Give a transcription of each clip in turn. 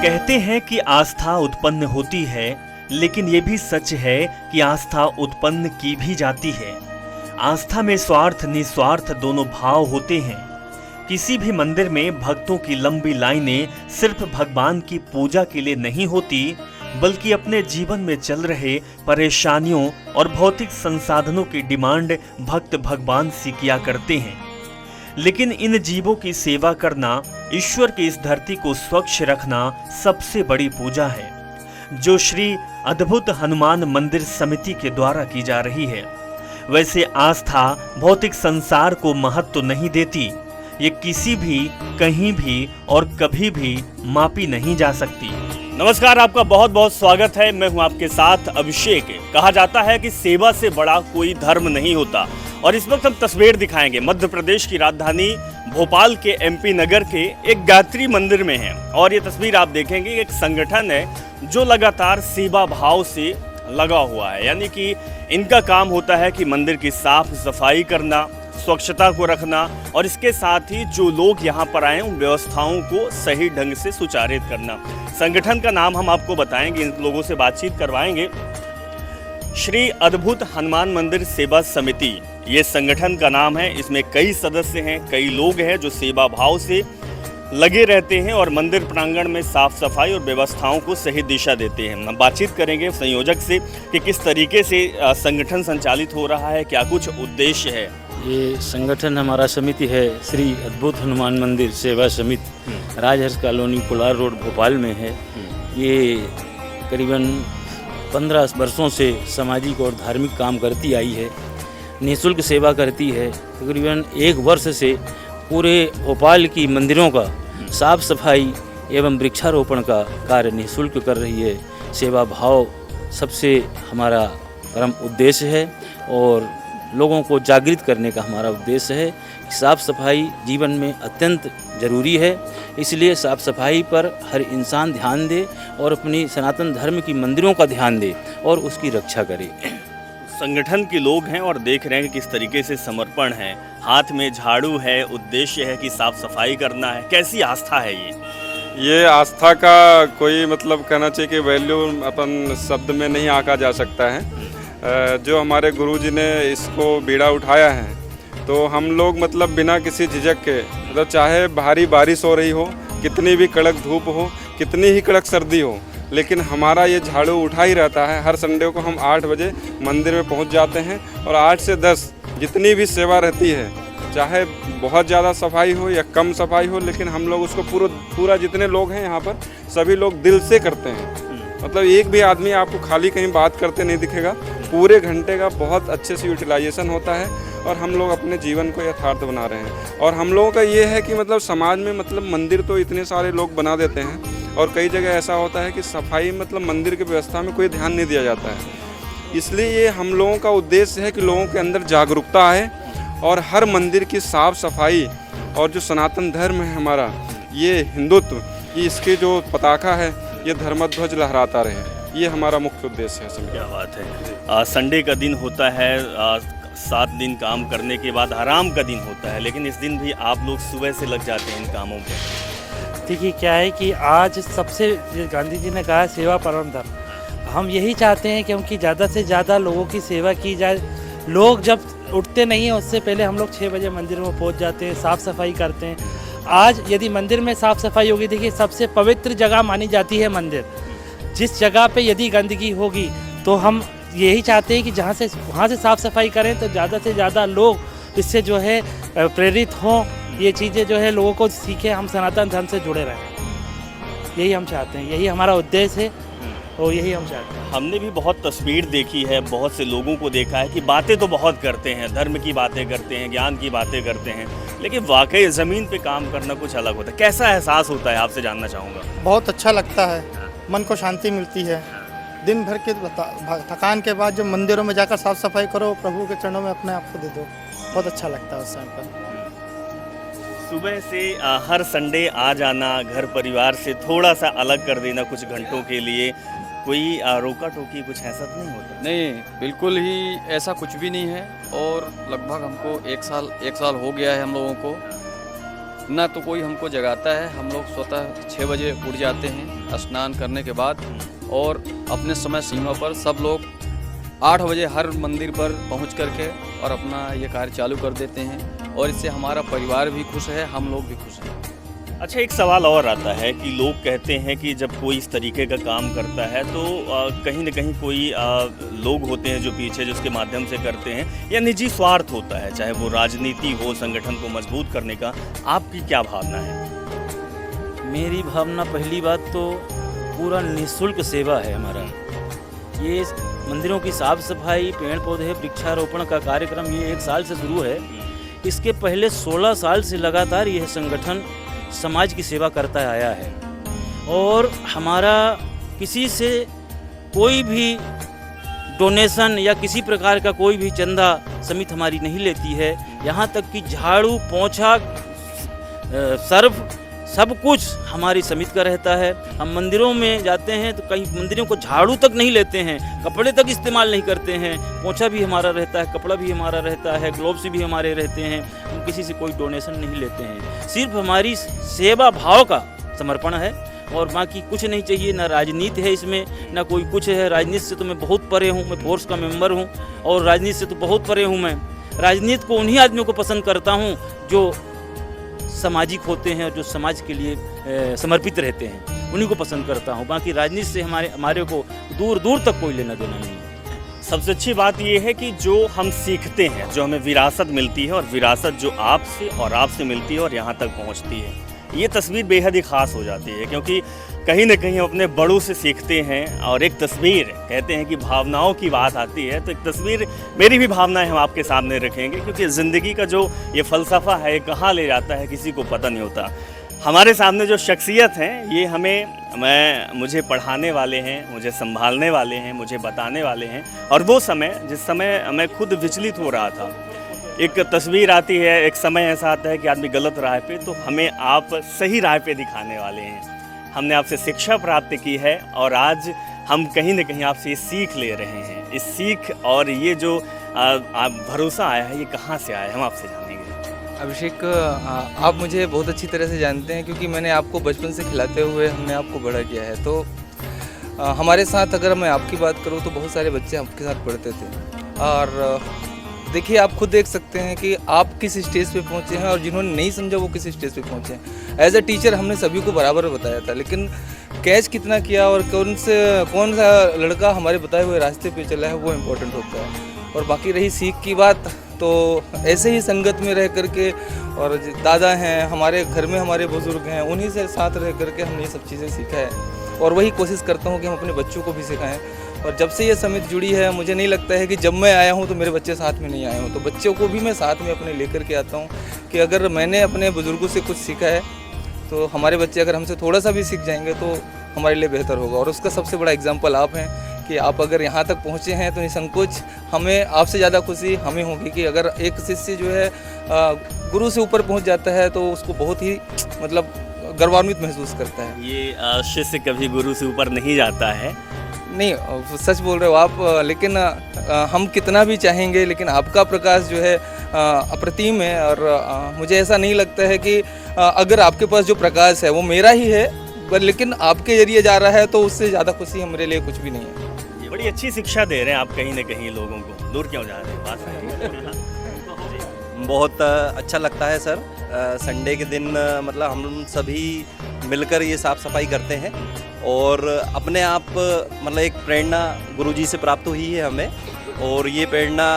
कहते हैं कि आस्था उत्पन्न होती है, लेकिन ये भी सच है कि आस्था उत्पन्न की भी जाती है। आस्था में स्वार्थ निस्वार्थ दोनों भाव होते हैं। किसी भी मंदिर में भक्तों की लंबी लाइनें सिर्फ भगवान की पूजा के लिए नहीं होती, बल्कि अपने जीवन में चल रहे परेशानियों और भौतिक संसाधनों की डिमांड भक्त भगवान से किया करते हैं। लेकिन इन जीवों की सेवा करना, ईश्वर की इस धरती को स्वच्छ रखना सबसे बड़ी पूजा है, जो श्री अद्भुत हनुमान मंदिर समिति के द्वारा की जा रही है। वैसे आस्था भौतिक संसार को महत्व नहीं देती, ये किसी भी, कहीं भी और कभी भी मापी नहीं जा सकती। नमस्कार, आपका बहुत बहुत स्वागत है। मैं हूं आपके साथ अभिषेक। कहा जाता है कि सेवा से बड़ा कोई धर्म नहीं होता, और इस वक्त हम तस्वीर दिखाएंगे मध्य प्रदेश की राजधानी भोपाल के एमपी नगर के एक गायत्री मंदिर में है। और ये तस्वीर आप देखेंगे, एक संगठन है जो लगातार सेवा भाव से लगा हुआ है। यानी कि इनका काम होता है कि मंदिर की साफ सफाई करना, स्वच्छता को रखना, और इसके साथ ही जो लोग यहाँ पर आए उन व्यवस्थाओं को सही ढंग से सुचारित करना। संगठन का नाम हम आपको बताएंगे, इन लोगों से बातचीत करवाएंगे। श्री अद्भुत हनुमान मंदिर सेवा समिति ये संगठन का नाम है। इसमें कई सदस्य हैं, कई लोग हैं जो सेवा भाव से लगे रहते हैं और मंदिर प्रांगण में साफ सफाई और व्यवस्थाओं को सही दिशा देते हैं। हम बातचीत करेंगे संयोजक से कि किस तरीके से संगठन संचालित हो रहा है, क्या कुछ उद्देश्य है। ये संगठन हमारा समिति है श्री अद्भुत हनुमान मंदिर सेवा समिति, राजहंस कॉलोनी पुलार रोड भोपाल में है। ये करीबन 15 वर्षों से सामाजिक और धार्मिक काम करती आई है, निःशुल्क सेवा करती है। तकरीबन 1 वर्ष से पूरे भोपाल की मंदिरों का साफ सफाई एवं वृक्षारोपण का कार्य निःशुल्क कर रही है। सेवा भाव सबसे हमारा परम उद्देश्य है और लोगों को जागृत करने का हमारा उद्देश्य है। साफ सफाई जीवन में अत्यंत ज़रूरी है, इसलिए साफ सफाई पर हर इंसान ध्यान दे और अपनी सनातन धर्म की मंदिरों का ध्यान दे और उसकी रक्षा करे। संगठन के लोग हैं और देख रहे हैं कि किस तरीके से समर्पण है, हाथ में झाड़ू है, उद्देश्य है कि साफ सफाई करना है। कैसी आस्था है ये आस्था का कोई मतलब कहना चाहिए कि वैल्यू अपन शब्द में नहीं आंका जा सकता है। जो हमारे गुरुजी ने इसको बीड़ा उठाया है, तो हम लोग मतलब बिना किसी झिझक के, मतलब चाहे भारी बारिश हो रही हो, कितनी भी कड़क धूप हो, कितनी ही कड़क सर्दी हो, लेकिन हमारा ये झाड़ू उठा ही रहता है। हर संडे को हम 8 बजे मंदिर में पहुंच जाते हैं और 8 से 10 जितनी भी सेवा रहती है, चाहे बहुत ज़्यादा सफाई हो या कम सफाई हो, लेकिन हम लोग उसको पूरा जितने लोग हैं यहाँ पर सभी लोग दिल से करते हैं। मतलब एक भी आदमी आपको खाली कहीं बात करते नहीं दिखेगा। पूरे घंटे का बहुत अच्छे से यूटिलाइजेशन होता है और हम लोग अपने जीवन को यथार्थ बना रहे हैं। और हम लोगों का ये है कि मतलब समाज में मतलब मंदिर तो इतने सारे लोग बना देते हैं और कई जगह ऐसा होता है कि सफाई मतलब मंदिर की व्यवस्था में कोई ध्यान नहीं दिया जाता है। इसलिए ये हम लोगों का उद्देश्य है कि लोगों के अंदर जागरूकता आए और हर मंदिर की साफ सफाई और जो सनातन धर्म है हमारा, ये हिंदुत्व, ये इसके जो पताका है, ये धर्मध्वज लहराता रहे। ये हमारा मुख्य उद्देश्य है। क्या बात है। संडे का दिन होता है, 7 दिन काम करने के बाद आराम का दिन होता है, लेकिन इस दिन भी आप लोग सुबह से लग जाते हैं इन कामों पे। देखिए क्या है कि आज सबसे, गांधी जी ने कहा सेवा परम धर्म, हम यही चाहते हैं क्योंकि ज़्यादा से ज़्यादा लोगों की सेवा की जाए। लोग जब उठते नहीं हैं उससे पहले हम लोग 6 बजे मंदिर में पहुंच जाते हैं, साफ़ सफाई करते हैं। आज यदि मंदिर में साफ़ सफाई होगी, देखिए सबसे पवित्र जगह मानी जाती है मंदिर। जिस जगह पे यदि गंदगी होगी तो हम यही चाहते हैं कि वहाँ से साफ़ सफाई करें तो ज़्यादा से ज़्यादा लोग इससे जो है प्रेरित हों, ये चीज़ें जो है लोगों को सीखें, हम सनातन धर्म से जुड़े रहें। यही हम चाहते हैं, यही हमारा उद्देश्य है और यही हम चाहते हैं। हमने भी बहुत तस्वीर देखी है, बहुत से लोगों को देखा है कि बातें तो बहुत करते हैं, धर्म की बातें करते हैं, ज्ञान की बातें करते हैं, लेकिन वाकई ज़मीन पे काम करना कुछ अलग होता है। कैसा एहसास होता है, आपसे जानना चाहूँगा। बहुत अच्छा लगता है, मन को शांति मिलती है। दिन भर के थकान के बाद जब मंदिरों में जाकर साफ सफाई करो, प्रभु के चरणों में अपने आप को दे दो, बहुत अच्छा लगता है उस समय पर। सुबह से हर संडे आ जाना, घर परिवार से थोड़ा सा अलग कर देना कुछ घंटों के लिए, कोई रोका टोकी कुछ ऐसा तो नहीं होता? नहीं, बिल्कुल ही ऐसा कुछ भी नहीं है। और लगभग हमको 1 साल हो गया है हम लोगों को, ना तो कोई हमको जगाता है। हम लोग स्वतः 6 बजे उठ जाते हैं स्नान करने के बाद और अपने समय सीमा पर सब लोग 8 बजे हर मंदिर पर पहुंच करके और अपना ये कार्य चालू कर देते हैं और इससे हमारा परिवार भी खुश है, हम लोग भी खुश हैं। अच्छा, एक सवाल और आता है कि लोग कहते हैं कि जब कोई इस तरीके का काम करता है तो कहीं न कहीं कोई लोग होते हैं जो पीछे जिसके माध्यम से करते हैं, या निजी स्वार्थ होता है, चाहे वो राजनीति हो, संगठन को मजबूत करने का। आपकी क्या भावना है? मेरी भावना, पहली बात तो पूरा निःशुल्क सेवा है हमारा। ये मंदिरों की साफ सफाई, पेड़ पौधे, वृक्षारोपण का कार्यक्रम ये 1 साल से शुरू है। इसके पहले 16 साल से लगातार यह संगठन समाज की सेवा करता आया है और हमारा किसी से कोई भी डोनेशन या किसी प्रकार का कोई भी चंदा समिति हमारी नहीं लेती है। यहाँ तक कि झाड़ू, पोंछा, सर्फ, सब कुछ हमारी समिति का रहता है। हम मंदिरों में जाते हैं तो कहीं मंदिरों को झाड़ू तक नहीं लेते हैं, कपड़े तक इस्तेमाल नहीं करते हैं, पोंछा भी हमारा रहता है, कपड़ा भी हमारा रहता है, ग्लोव्स भी हमारे रहते हैं। हम किसी से कोई डोनेशन नहीं लेते हैं, सिर्फ हमारी सेवा भाव का समर्पण है और बाकी कुछ नहीं चाहिए। ना राजनीति है इसमें, ना कोई कुछ है। राजनीति से तो मैं बहुत परे हूँ, मैं फोर्स का मेंबर हूँ और राजनीति से तो बहुत परे हूँ। मैं राजनीति को उन्हीं आदमियों को पसंद करता हूँ जो सामाजिक होते हैं और जो समाज के लिए समर्पित रहते हैं, उन्हीं को पसंद करता हूँ। बाकी राजनीति से हमारे को दूर दूर तक कोई लेना देना नहीं है। सबसे अच्छी बात यह है कि जो हम सीखते हैं, जो हमें विरासत मिलती है और विरासत जो आपसे और आपसे मिलती है और यहाँ तक पहुँचती है, ये तस्वीर बेहद ही ख़ास हो जाती है। क्योंकि कहीं न कहीं हम अपने बड़ों से सीखते हैं और एक तस्वीर, कहते हैं कि भावनाओं की बात आती है, तो एक तस्वीर, मेरी भी भावनाएं हम आपके सामने रखेंगे। क्योंकि ज़िंदगी का जो ये फ़लसफ़ा है, ये कहाँ ले जाता है किसी को पता नहीं होता। हमारे सामने जो शख्सियत हैं, ये मुझे पढ़ाने वाले हैं, मुझे संभालने वाले हैं, मुझे बताने वाले हैं। और वो समय जिस समय मैं खुद विचलित हो रहा था, एक तस्वीर आती है, एक समय ऐसा आता है कि आदमी गलत राह पे, तो हमें आप सही राह पे दिखाने वाले हैं। हमने आपसे शिक्षा प्राप्त की है और आज हम कहीं न कहीं आपसे ये सीख ले रहे हैं। इस सीख और ये जो भरोसा आया है, ये कहाँ से आया है, हम आपसे जानेंगे। अभिषेक, आप मुझे बहुत अच्छी तरह से जानते हैं क्योंकि मैंने आपको बचपन से खिलाते हुए हमने आपको बड़ा किया है। तो हमारे साथ अगर मैं आपकी बात करूं तो बहुत सारे बच्चे आपके साथ पढ़ते थे और देखिए, आप खुद देख सकते हैं कि आप किस स्टेज पे पहुंचे हैं और जिन्होंने नहीं समझा वो किस स्टेज पे पहुंचे हैं। एज अ टीचर हमने सभी को बराबर बताया था, लेकिन कैच कितना किया और कौन सा लड़का हमारे बताए हुए रास्ते पे चला है वो इम्पोर्टेंट होता है। और बाकी रही सीख की बात, तो ऐसे ही संगत में रह करके, और दादा हैं हमारे घर में, हमारे बुजुर्ग हैं, उन्हीं से साथ रह करके हमने ये सब चीज़ें सीखा है और वही कोशिश करता हूँ कि हम अपने बच्चों को भी सिखाएं। और जब से ये समिति जुड़ी है, मुझे नहीं लगता है कि जब मैं आया हूँ तो मेरे बच्चे साथ में नहीं आए हों। तो बच्चों को भी मैं साथ में अपने लेकर के आता हूँ कि अगर मैंने अपने बुजुर्गों से कुछ सीखा है तो हमारे बच्चे अगर हमसे थोड़ा सा भी सीख जाएंगे तो हमारे लिए बेहतर होगा। और उसका सबसे बड़ा एग्जाम्पल आप हैं कि आप अगर यहाँ तक पहुँचे हैं तो निसंकोच हमें आपसे ज़्यादा खुशी हमें होगी कि अगर एक शिष्य जो है गुरु से ऊपर पहुँच जाता है तो उसको बहुत ही मतलब गर्वान्वित महसूस करता है। ये शिष्य कभी गुरु से ऊपर नहीं जाता है। नहीं, सच बोल रहे हो आप, लेकिन हम कितना भी चाहेंगे, लेकिन आपका प्रकाश जो है अप्रतिम है। और मुझे ऐसा नहीं लगता है कि अगर आपके पास जो प्रकाश है वो मेरा ही है, पर लेकिन आपके जरिए जा रहा है तो उससे ज़्यादा खुशी हमारे लिए कुछ भी नहीं है। ये बड़ी अच्छी शिक्षा दे रहे हैं आप कहीं न कहीं लोगों को। दूर क्यों जा रहे हैं, पास में। बहुत अच्छा लगता है सर। संडे के दिन मतलब हम सभी मिलकर ये साफ़ सफाई करते हैं और अपने आप मतलब एक प्रेरणा गुरुजी से प्राप्त हुई है हमें, और ये प्रेरणा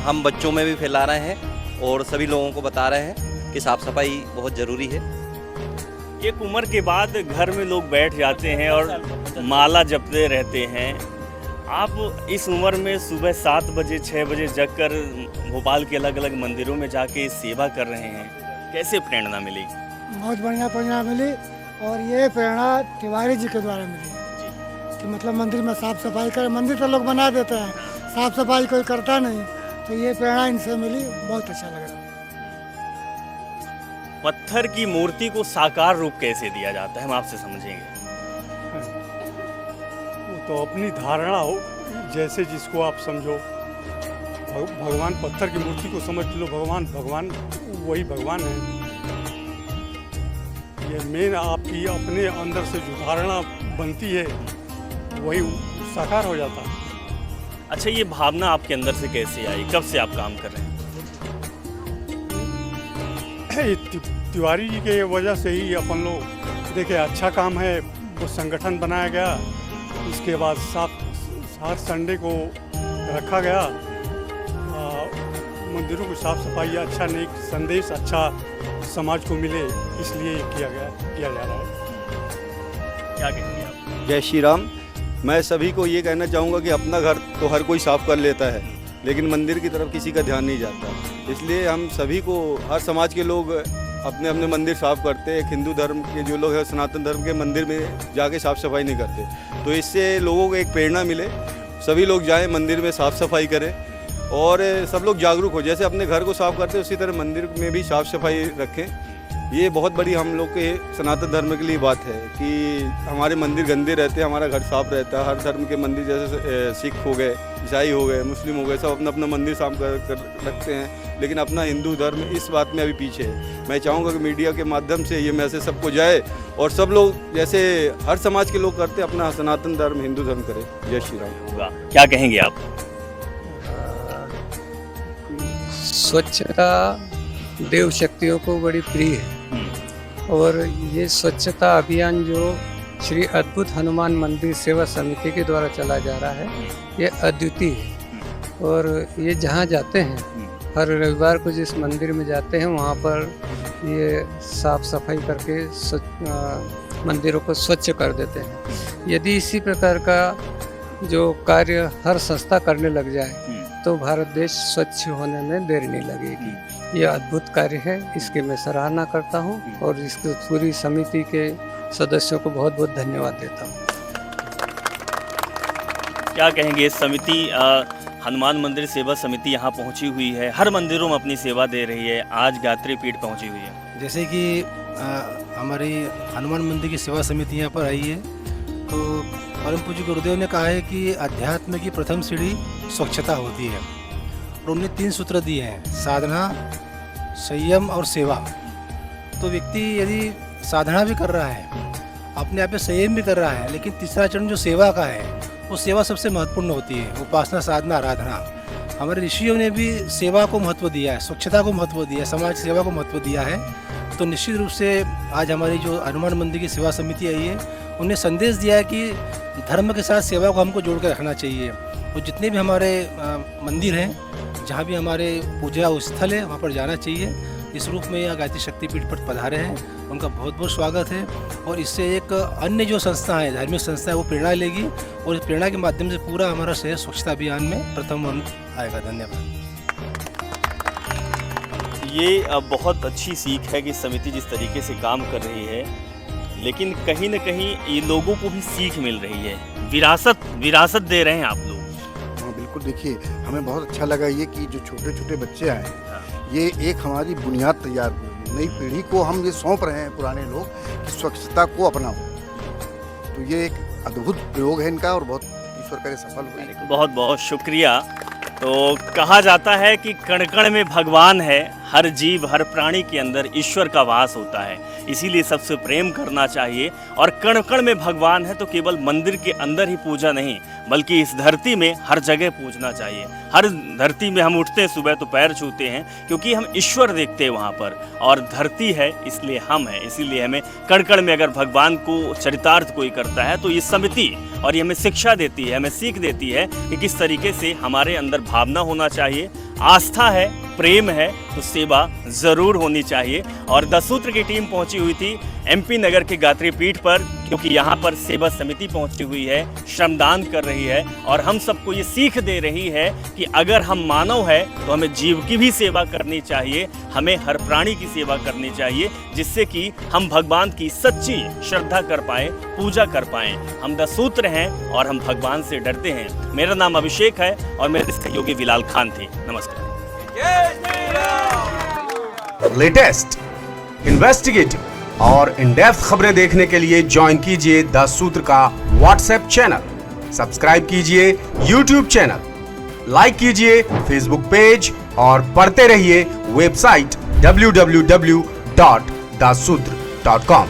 हम बच्चों में भी फैला रहे हैं और सभी लोगों को बता रहे हैं कि साफ़ सफाई बहुत ज़रूरी है। एक उम्र के बाद घर में लोग बैठ जाते हैं और माला जपते रहते हैं। आप इस उम्र में सुबह 7 बजे 6 बजे जगकर भोपाल के अलग अलग मंदिरों में जाके सेवा कर रहे हैं, कैसे प्रेरणा मिली? बहुत बढ़िया प्रेरणा मिली और ये प्रेरणा तिवारी जी के द्वारा मिली कि मतलब मंदिर में साफ सफाई कर, मंदिर तो लोग बना देते हैं, साफ सफाई कोई करता नहीं, तो ये प्रेरणा इनसे मिली, बहुत अच्छा लग रहा। पत्थर की मूर्ति को साकार रूप कैसे दिया जाता है, हम आपसे समझेंगे। वो तो अपनी धारणा हो, जैसे जिसको आप समझो। भगवान पत्थर की मूर्ति को समझ लो, भगवान वही भगवान है। ये मेन आपकी अपने अंदर से जो धारणा बनती है वही साकार हो जाता है। अच्छा, ये भावना आपके अंदर से कैसे आई, कब से आप काम कर रहे हैं? तिवारी जी के वजह से ही अपन लोग देखे अच्छा काम है, वो संगठन बनाया गया, इसके बाद हर संडे को रखा गया, मंदिरों की साफ सफाई, अच्छा नेक संदेश अच्छा समाज को मिले, इसलिए किया जा रहा है। क्या कहेंगे आप? जय श्री राम। मैं सभी को ये कहना चाहूँगा कि अपना घर तो हर कोई साफ कर लेता है, लेकिन मंदिर की तरफ किसी का ध्यान नहीं जाता। इसलिए हम सभी को, हर समाज के लोग अपने अपने मंदिर साफ़ करते हैं। हिंदू धर्म के जो लोग हैं, सनातन धर्म के मंदिर में जाके साफ़ सफाई नहीं करते, तो इससे लोगों को एक प्रेरणा मिले, सभी लोग जाएं मंदिर में साफ़ सफाई करें और सब लोग जागरूक हो। जैसे अपने घर को साफ़ करते हैं उसी तरह मंदिर में भी साफ़ सफाई रखें। ये बहुत बड़ी हम लोग के सनातन धर्म के लिए बात है कि हमारे मंदिर गंदे रहते हैं, हमारा घर साफ रहता है। हर धर्म के मंदिर, जैसे सिख हो गए, ईसाई हो गए, मुस्लिम हो गए, सब अपना अपना मंदिर साफ कर रखते हैं, लेकिन अपना हिंदू धर्म इस बात में अभी पीछे है। मैं चाहूँगा कि मीडिया के माध्यम से ये मैसेज सबको जाए और सब लोग जैसे हर समाज के लोग करते अपना सनातन धर्म, हिंदू धर्म करें। जय श्री राम। होगा, क्या कहेंगे आप? स्वच्छता देव शक्तियों को बड़ी प्रिय है और ये स्वच्छता अभियान जो श्री अद्भुत हनुमान मंदिर सेवा समिति के द्वारा चला जा रहा है, ये अद्वितीय है। और ये जहाँ जाते हैं, हर रविवार को जिस मंदिर में जाते हैं वहाँ पर ये साफ सफाई करके मंदिरों को स्वच्छ कर देते हैं। यदि इसी प्रकार का जो कार्य हर संस्था करने लग जाए तो भारत देश स्वच्छ होने में देर नहीं लगेगी। यह अद्भुत कार्य है, इसकी मैं सराहना करता हूँ और इसकी पूरी समिति के सदस्यों को बहुत बहुत धन्यवाद देता हूँ। क्या कहेंगे? समिति हनुमान मंदिर सेवा समिति यहाँ पहुँची हुई है, हर मंदिरों में अपनी सेवा दे रही है, आज गायत्री पीठ पहुँची हुई है। जैसे कि हमारी हनुमान मंदिर की सेवा समिति यहाँ पर आई है, तो परम पूज्य गुरुदेव ने कहा है कि अध्यात्म की प्रथम सीढ़ी स्वच्छता होती है और उन्होंने 3 सूत्र दिए हैं: साधना, संयम और सेवा। तो व्यक्ति यदि साधना भी कर रहा है, अपने आप में संयम भी कर रहा है, लेकिन तीसरा चरण जो सेवा का है, वो सेवा सबसे महत्वपूर्ण होती है। उपासना, साधना, आराधना। हमारे ऋषियों ने भी सेवा को महत्व दिया है, स्वच्छता को महत्व दिया है, समाज सेवा को महत्व दिया है। तो निश्चित रूप से आज हमारी जो हनुमान मंदिर की सेवा समिति आई है, उन्हें संदेश दिया है कि धर्म के साथ सेवा को हमको जोड़ कर रखना चाहिए। और जितने भी हमारे मंदिर हैं, जहाँ भी हमारे पूजा स्थल है, वहाँ पर जाना चाहिए। इस रूप में यहाँ गायत्री शक्तिपीठ पर पधारे हैं, उनका बहुत बहुत स्वागत है। और इससे एक अन्य जो संस्था है, धार्मिक संस्था है, वो प्रेरणा लेगी और इस प्रेरणा के माध्यम से पूरा हमारा शहर स्वच्छता अभियान में प्रथम आएगा। धन्यवाद। ये बहुत अच्छी सीख है कि समिति जिस तरीके से काम कर रही है, लेकिन कहीं न कहीं ये लोगों को भी सीख मिल रही है, विरासत दे रहे हैं आप लोग। हाँ बिल्कुल, देखिए हमें बहुत अच्छा लगा ये कि जो छोटे छोटे बच्चे आए, ये एक हमारी बुनियाद तैयार हुई। नई पीढ़ी को हम ये सौंप रहे हैं, पुराने लोग, कि स्वच्छता को अपनाओ। तो ये एक अद्भुत प्रयोग है इनका और बहुत ईश्वर करे सफल हुए। बहुत बहुत शुक्रिया। तो कहा जाता है कि कण कण में भगवान है, हर जीव हर प्राणी के अंदर ईश्वर का वास होता है, इसीलिए सबसे प्रेम करना चाहिए। और कण कण में भगवान है तो केवल मंदिर के अंदर ही पूजा नहीं, बल्कि इस धरती में हर जगह पूजना चाहिए। हर धरती में हम उठते हैं सुबह तो पैर छूते हैं, क्योंकि हम ईश्वर देखते हैं वहाँ पर, और धरती है इसलिए हम हैं। इसीलिए हमें कण कण में अगर भगवान को चरितार्थ कोई करता है तो ये समिति और ये हमें शिक्षा देती है, हमें सीख देती है कि किस तरीके से हमारे अंदर भावना होना चाहिए। आस्था है, प्रेम है, तो सेवा ज़रूर होनी चाहिए। और 10 सूत्र की टीम पहुंची हुई थी MP नगर के गायत्री पीठ पर, क्योंकि यहाँ पर सेवा समिति पहुंची हुई है, श्रमदान कर रही है और हम सबको ये सीख दे रही है कि अगर हम मानव है तो हमें जीव की भी सेवा करनी चाहिए, हमें हर प्राणी की सेवा करनी चाहिए, जिससे कि हम भगवान की सच्ची श्रद्धा कर पाएँ, पूजा कर पाएँ। हम 10 सूत्र हैं और हम भगवान से डरते हैं। मेरा नाम अभिषेक है और मेरे सहयोगी बिलाल खान थे। नमस्कार। लेटेस्ट, इन्वेस्टिगेटिव और इन डेप्थ खबरें देखने के लिए ज्वाइन कीजिए 10 सूत्र का व्हाट्सएप चैनल, सब्सक्राइब कीजिए YouTube चैनल, लाइक कीजिए Facebook पेज और पढ़ते रहिए वेबसाइट www.dasudra.com।